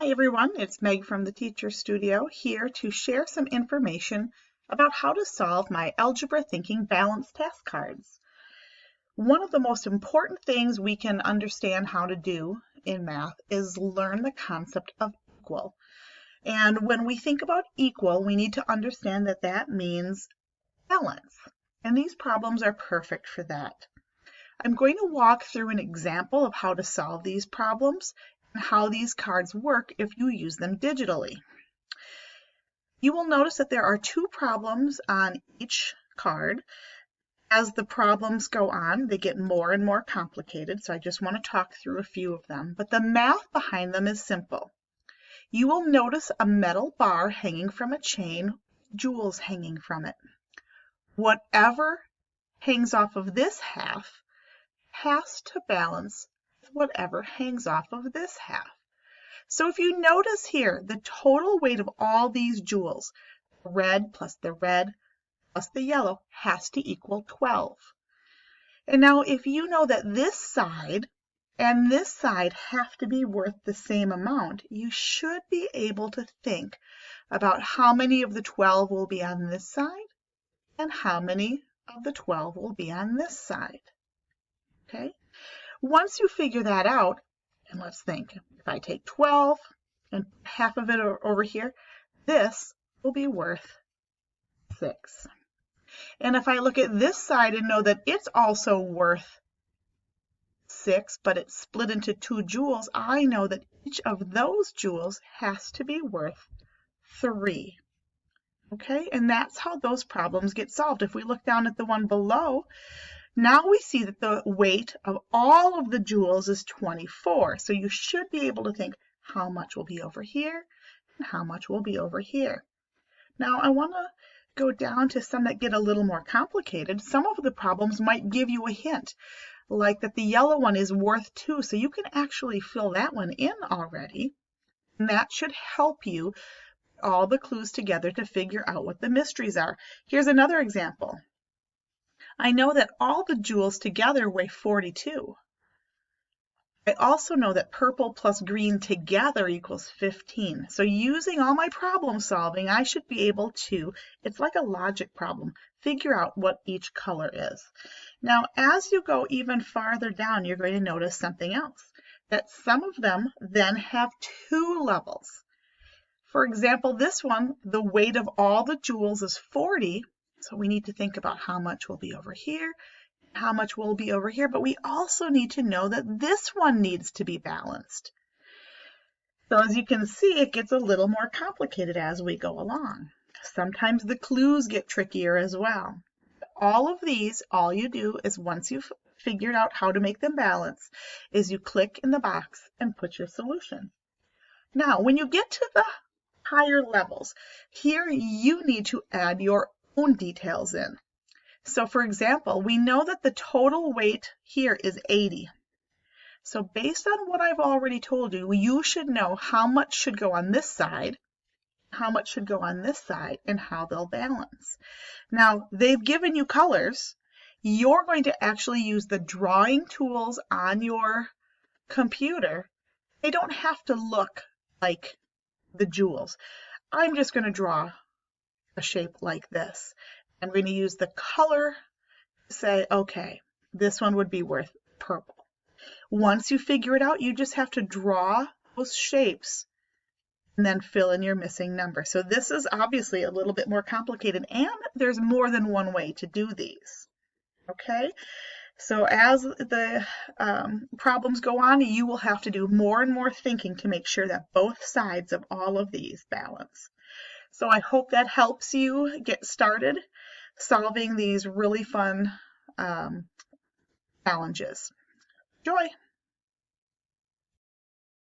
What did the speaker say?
Hi everyone, it's Meg from the Teacher Studio here to share some information about how to solve my Algebra Thinking Balance task cards. One of the most important things we can understand how to do in math is learn the concept of equal. And when we think about equal, we need to understand that that means balance. And these problems are perfect for that. I'm going to walk through an example of how to solve these problems and how these cards work if you use them digitally. You will notice that there are two problems on each card. As the problems go on, they get more and more complicated, so I just want to talk through a few of them. But the math behind them is simple. You will notice a metal bar hanging from a chain, jewels hanging from it. Whatever hangs off of this half has to balance whatever hangs off of this half. So if you notice here, the total weight of all these jewels, red plus the red plus the yellow, has to equal 12. And now if you know that this side and this side have to be worth the same amount, you should be able to think about how many of the 12 will be on this side and how many of the 12 will be on this side. Okay? Once you figure that out, and let's think, if I take 12 and half of it over here, this will be worth 6. And if I look at this side and know that it's also worth 6, but it's split into 2 jewels, I know that each of those jewels has to be worth 3. Okay, and that's how those problems get solved. If we look down at the one below, now we see that the weight of all of the jewels is 24. So you should be able to think how much will be over here and how much will be over here. Now I want to go down to some that get a little more complicated. Some of the problems might give you a hint, like that the yellow one is worth 2. So you can actually fill that one in already. And that should help you put all the clues together to figure out what the mysteries are. Here's another example. I know that all the jewels together weigh 42. I also know that purple plus green together equals 15. So using all my problem solving, I should be able to, it's like a logic problem, figure out what each color is. Now, as you go even farther down, you're going to notice something else, that some of them then have 2 levels. For example, this one, the weight of all the jewels is 40. So we need to think about how much will be over here, how much will be over here, but we also need to know that this one needs to be balanced. So as you can see, it gets a little more complicated as we go along. Sometimes the clues get trickier as well. All of these, all you do is once you've figured out how to make them balance, is you click in the box and put your solution. Now, when you get to the higher levels, here you need to add your own details in. So for example, we know that the total weight here is 80. So based on what I've already told you, you should know how much should go on this side, how much should go on this side, and how they'll balance. Now, they've given you colors. You're going to actually use the drawing tools on your computer. They don't have to look like the jewels. I'm just going to draw a shape like this. I'm going to use the color to say, okay, this one would be worth purple. Once you figure it out, you just have to draw those shapes and then fill in your missing number. So this is obviously a little bit more complicated, and there's more than one way to do these. Okay, so as the problems go on, you will have to do more and more thinking to make sure that both sides of all of these balance. So I hope that helps you get started solving these really fun challenges. Enjoy!